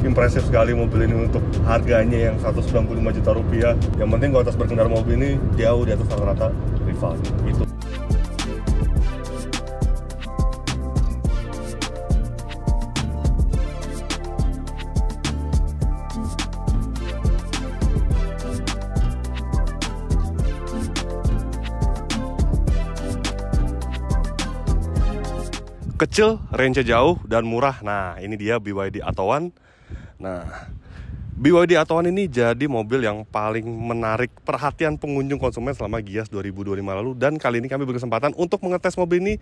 impresif sekali mobil ini untuk harganya yang 195 juta rupiah. Yang penting kualitas berkendara mobil ini jauh di atas rata-rata rival gitu. Kecil, range-nya jauh, dan murah. Nah, ini dia BYD Atto-One. Nah, BYD Atto-One ini jadi mobil yang paling menarik perhatian pengunjung konsumen selama Gias 2025 lalu. Dan kali ini kami berkesempatan untuk mengetes mobil ini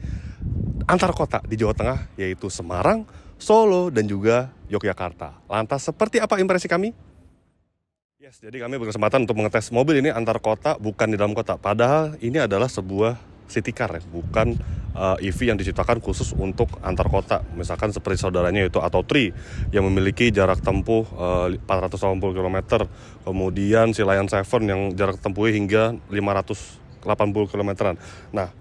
antar kota di Jawa Tengah, yaitu Semarang, Solo, dan juga Yogyakarta. Lantas, seperti apa impresi kami? Yes, jadi kami berkesempatan untuk mengetes mobil ini antar kota, bukan di dalam kota. Padahal ini adalah sebuah city car, ya, bukan EV yang diciptakan khusus untuk antar kota. Misalkan seperti saudaranya yaitu Atto-3 yang memiliki jarak tempuh 480 km. Kemudian si Lion 7 yang jarak tempuhnya hingga 580 km. Nah,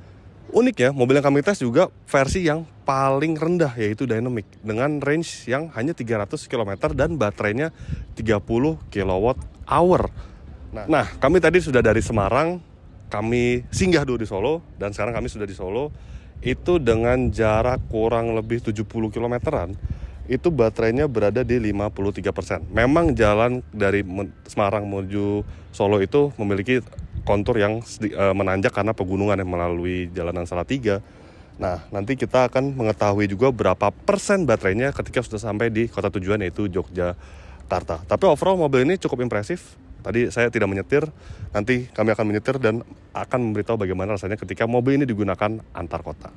uniknya mobil yang kami tes juga versi yang paling rendah, yaitu Dynamic, dengan range yang hanya 300 km dan baterainya 30 kWh. Nah, kami tadi sudah dari Semarang, kami singgah dulu di Solo, dan sekarang kami sudah di Solo. Itu dengan jarak kurang lebih 70 kilometeran, itu baterainya berada di 53%. Memang jalan dari Semarang menuju Solo itu memiliki kontur yang menanjak karena pegunungan yang melalui jalanan Salatiga. Nah, nanti kita akan mengetahui juga berapa persen baterainya ketika sudah sampai di kota tujuan, yaitu Yogyakarta. Tapi overall mobil ini cukup impresif. Tadi saya tidak menyetir, nanti kami akan menyetir dan akan memberitahu bagaimana rasanya ketika mobil ini digunakan antar kota.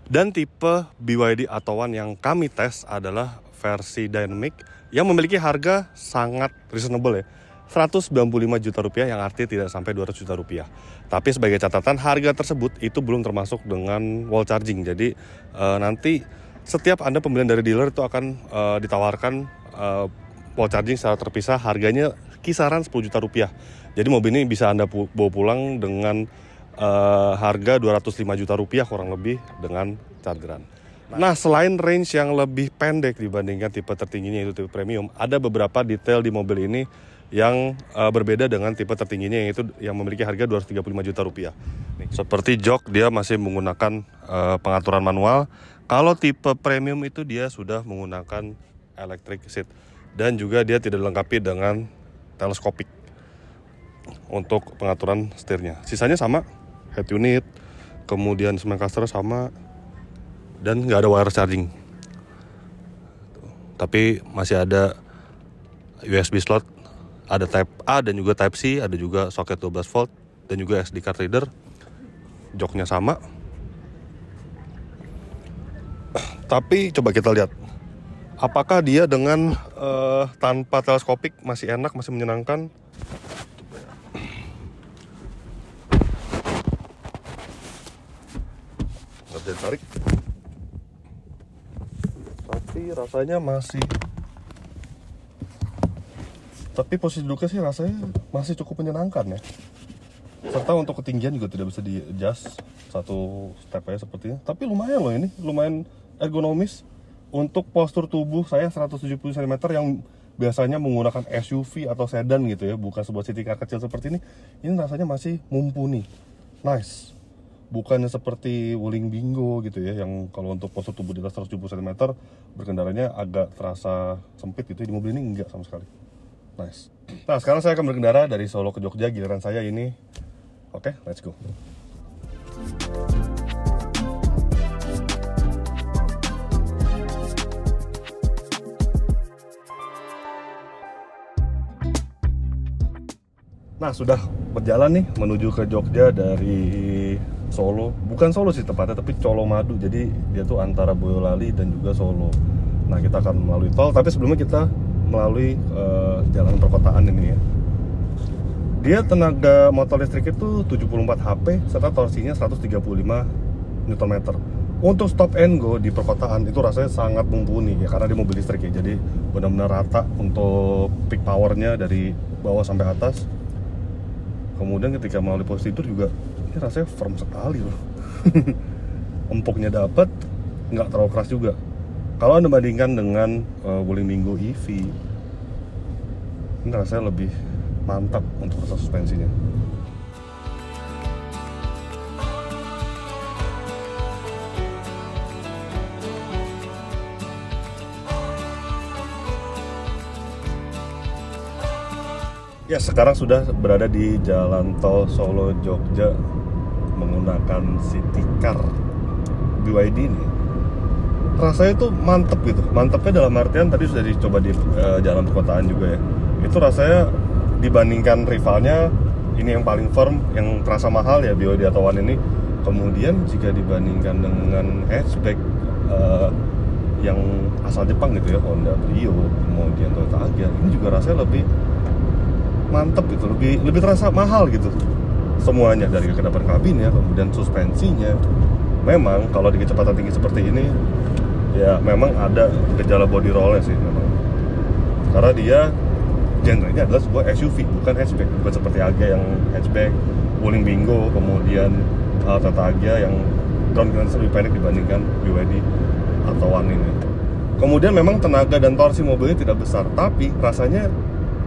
Dan tipe BYD Atto-One yang kami tes adalah versi Dynamic yang memiliki harga sangat reasonable, ya. 195 juta rupiah, yang artinya tidak sampai 200 juta rupiah. Tapi sebagai catatan, harga tersebut itu belum termasuk dengan wall charging. Jadi nanti setiap Anda pembelian dari dealer itu akan ditawarkan wall charging secara terpisah, harganya kisaran 10 juta rupiah. Jadi mobil ini bisa Anda bawa pulang dengan harga 205 juta rupiah kurang lebih dengan chargeran. Nah, selain range yang lebih pendek dibandingkan tipe tertingginya yaitu tipe premium, ada beberapa detail di mobil ini yang berbeda dengan tipe tertingginya, yaitu yang memiliki harga 235 juta rupiah. Seperti jok, dia masih menggunakan pengaturan manual. Kalau tipe premium itu dia sudah menggunakan electric seat. Dan juga dia tidak dilengkapi dengan teleskopik untuk pengaturan setirnya. Sisanya sama, head unit, kemudian semen cluster sama, dan nggak ada wireless charging. Tapi masih ada USB slot, ada Type A dan juga Type C, ada juga soket 12 volt dan juga SD card reader. Joknya sama. Tapi coba kita lihat, apakah dia dengan tanpa teleskopik masih enak, masih menyenangkan. Nggak bisa ditarik, tapi rasanya masih, tapi posisi duduknya sih rasanya masih cukup menyenangkan, ya. Serta untuk ketinggian juga tidak bisa di adjust satu step aja sepertinya. Tapi lumayan loh, ini lumayan ergonomis. Untuk postur tubuh saya 170 cm yang biasanya menggunakan SUV atau sedan gitu, ya, bukan sebuah city car kecil seperti ini rasanya masih mumpuni, nice. Bukannya seperti Wuling Bingo gitu, ya, yang kalau untuk postur tubuh di atas 170 cm berkendaranya agak terasa sempit gitu. Di mobil ini enggak sama sekali, nice. Nah, sekarang saya akan berkendara dari Solo ke Jogja, giliran saya ini. Oke, let's go. Nah, sudah berjalan nih menuju ke Jogja dari Solo. Bukan Solo sih tepatnya, tapi Colomadu. Jadi dia tuh antara Boyolali dan juga Solo. Nah, kita akan melalui tol, tapi sebelumnya kita melalui jalan perkotaan ini, ya. Dia tenaga motor listrik itu 74 HP serta torsinya 135 Nm. Untuk stop and go di perkotaan itu rasanya sangat mumpuni, ya, karena dia mobil listrik, ya. Jadi benar-benar rata untuk peak powernya dari bawah sampai atas. Kemudian ketika melalui posisi tidur juga ini rasanya firm sekali loh. Empuknya dapat, nggak terlalu keras juga. Kalau Anda bandingkan dengan Wuling Bingo EV, ini rasanya lebih mantap untuk rasa suspensinya. Ya, sekarang sudah berada di Jalan Tol Solo Jogja menggunakan City Car BYD ini. Rasanya tuh mantep gitu. Mantepnya dalam artian tadi sudah dicoba di jalan perkotaan juga ya. Itu rasanya dibandingkan rivalnya, ini yang paling firm, yang terasa mahal ya BYD Atto One ini. Kemudian jika dibandingkan dengan hatchback yang asal Jepang gitu ya, Honda Brio, kemudian Toyota Agya, ini juga rasanya lebih mantep gitu, lebih terasa mahal gitu semuanya, dari kekedapan kabinnya, kemudian suspensinya. Memang kalau di kecepatan tinggi seperti ini ya memang ada gejala body rollnya sih memang, karena dia genrenya adalah sebuah SUV, bukan hatchback, bukan seperti Agya yang hatchback, Wuling Bingo, kemudian Toyota Agya yang ground clearance lebih pendek dibandingkan BYD Atto One ini. Kemudian memang tenaga dan torsi mobilnya tidak besar, tapi rasanya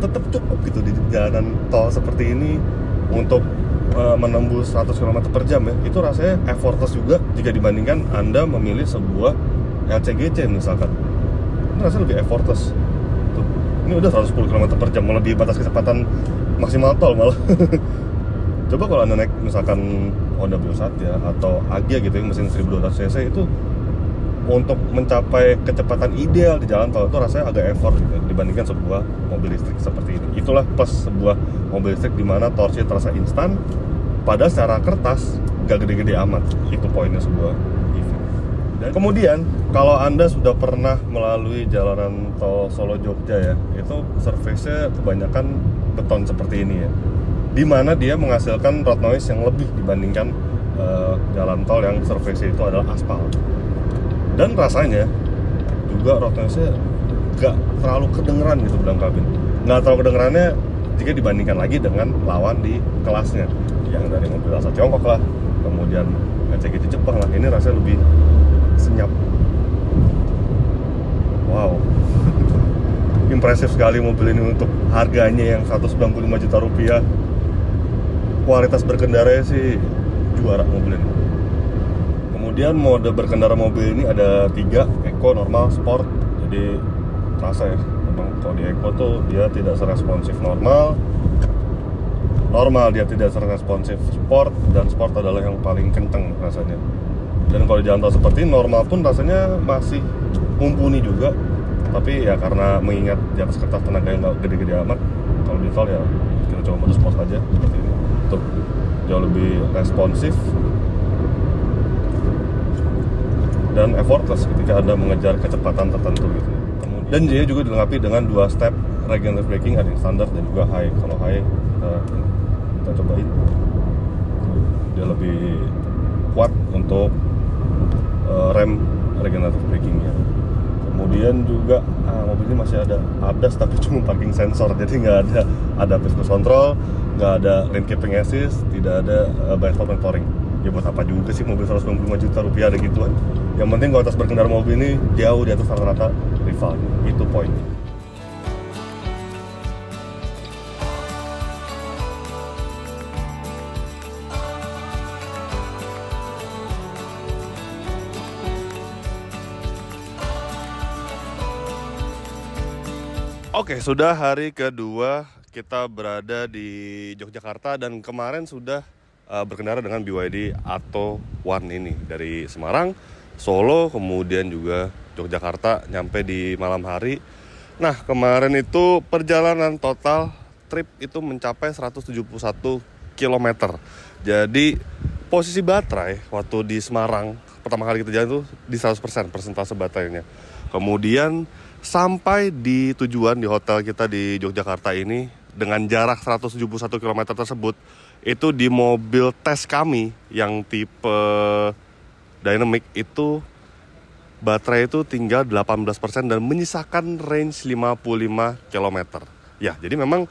tetap cukup gitu di jalanan tol seperti ini untuk menembus 100 km per jam ya. Itu rasanya effortless juga jika dibandingkan Anda memilih sebuah LCGC misalkan. Ini rasanya lebih effortless tuh. Ini udah 110 km per jam, melebihi batas kecepatan maksimal tol malah. Coba kalau Anda naik misalkan Honda Brio Satya atau Agya gitu yang mesin 1200 cc, itu untuk mencapai kecepatan ideal di jalan tol itu rasanya agak effort gitu, dibandingkan sebuah mobil listrik seperti ini. Itulah plus sebuah mobil listrik di mana torsinya terasa instan, padahal secara kertas gak gede-gede amat. Itu poinnya sebuah EV. Dan kemudian kalau Anda sudah pernah melalui jalanan tol Solo Jogja ya, itu surface-nya kebanyakan beton seperti ini ya, di mana dia menghasilkan road noise yang lebih dibandingkan jalan tol yang surface-nya itu adalah aspal. Dan rasanya juga road noise-nya gak terlalu kedengeran gitu dalam kabin. Gak terlalu kedengerannya jika dibandingkan lagi dengan lawan di kelasnya, yang dari mobil asal Tiongkok lah, kemudian LCGC Jepang lah. Ini rasanya lebih senyap. Wow. Impresif sekali mobil ini untuk harganya yang 195 juta rupiah. Kualitas berkendaranya sih juara mobil ini. Kemudian mode berkendara mobil ini ada 3, Eco, Normal, Sport. Jadi terasa ya, memang kalau di Eco tuh dia tidak seresponsif normal, dia tidak seresponsif Sport, dan Sport adalah yang paling kenceng rasanya. Dan kalau di jalan tol seperti ini, normal pun rasanya masih mumpuni juga, tapi ya karena mengingat di atas kertas tenaga yang gak gede-gede amat, kalau di tol ya kita coba mode Sport aja seperti ini untuk jauh lebih responsif dan effortless ketika Anda mengejar kecepatan tertentu gitu. Dan dia juga dilengkapi dengan 2 step regenerative braking, ada yang standar dan juga high. Kalau high kita cobain, dia lebih kuat untuk rem regenerative brakingnya. Kemudian juga mobil ini masih ada ADAS tapi cuma parking sensor, jadi nggak ada adaptive cruise control, nggak ada lane keeping assist, tidak ada blind spot monitoring. Ya buat apa juga sih mobil 195 juta rupiah ada gituan. Yang penting kualitas berkendara mobil ini jauh di atas rata-rata rival. Itu poinnya. Oke, sudah hari kedua kita berada di Yogyakarta dan kemarin sudah berkendara dengan BYD Atto One ini dari Semarang, Solo, kemudian juga Yogyakarta, nyampe di malam hari. Nah, kemarin itu perjalanan total trip itu mencapai 171 km. Jadi posisi baterai waktu di Semarang pertama kali kita jalan itu di 100% persentase baterainya. Kemudian sampai di tujuan di hotel kita di Yogyakarta ini dengan jarak 171 km tersebut, itu di mobil tes kami yang tipe Dynamic itu baterai itu tinggal 18% dan menyisakan range 55 km. Ya, jadi memang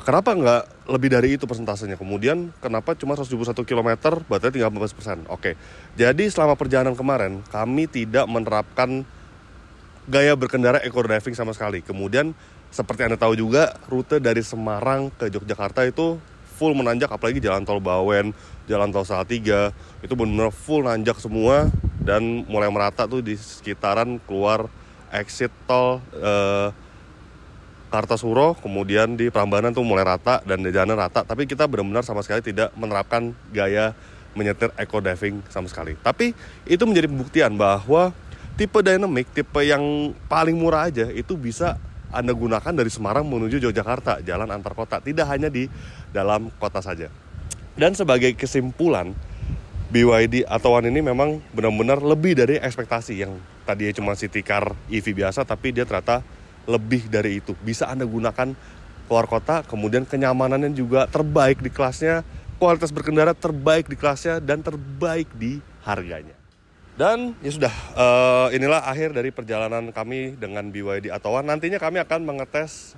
kenapa nggak lebih dari itu persentasenya? Kemudian kenapa cuma 171 km baterai tinggal 15%? Oke, jadi selama perjalanan kemarin kami tidak menerapkan gaya berkendara eco driving sama sekali. Kemudian seperti Anda tahu juga, rute dari Semarang ke Yogyakarta itu full menanjak, apalagi jalan tol Bawen, jalan tol Salatiga, itu benar-benar full nanjak semua dan mulai merata tuh di sekitaran keluar exit tol Kartasuro, kemudian di Prambanan tuh mulai rata dan di jalan rata, tapi kita benar-benar sama sekali tidak menerapkan gaya menyetir eco driving sama sekali. Tapi itu menjadi pembuktian bahwa tipe dynamic, tipe yang paling murah aja itu bisa Anda gunakan dari Semarang menuju Yogyakarta, jalan antar kota, tidak hanya di dalam kota saja. Dan sebagai kesimpulan, BYD Attowan ini memang benar-benar lebih dari ekspektasi. Yang tadinya cuma city car EV biasa, tapi dia ternyata lebih dari itu. Bisa Anda gunakan keluar kota, kemudian kenyamanannya juga terbaik di kelasnya, kualitas berkendara terbaik di kelasnya, dan terbaik di harganya. Dan ya sudah, inilah akhir dari perjalanan kami dengan BYD Attowan. Nantinya kami akan mengetes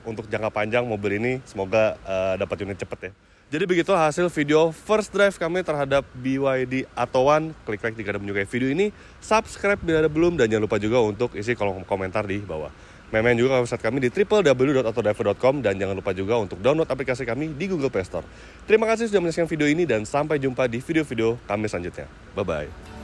untuk jangka panjang mobil ini, semoga dapat unit cepat ya. Jadi begitu hasil video first drive kami terhadap BYD Attowan. Klik like jika Anda menyukai video ini, subscribe bila Anda belum, dan jangan lupa juga untuk isi kolom komentar di bawah. Main juga website kami di www.autodriver.com, dan jangan lupa juga untuk download aplikasi kami di Google Play Store. Terima kasih sudah menyaksikan video ini dan sampai jumpa di video-video kami selanjutnya. Bye-bye.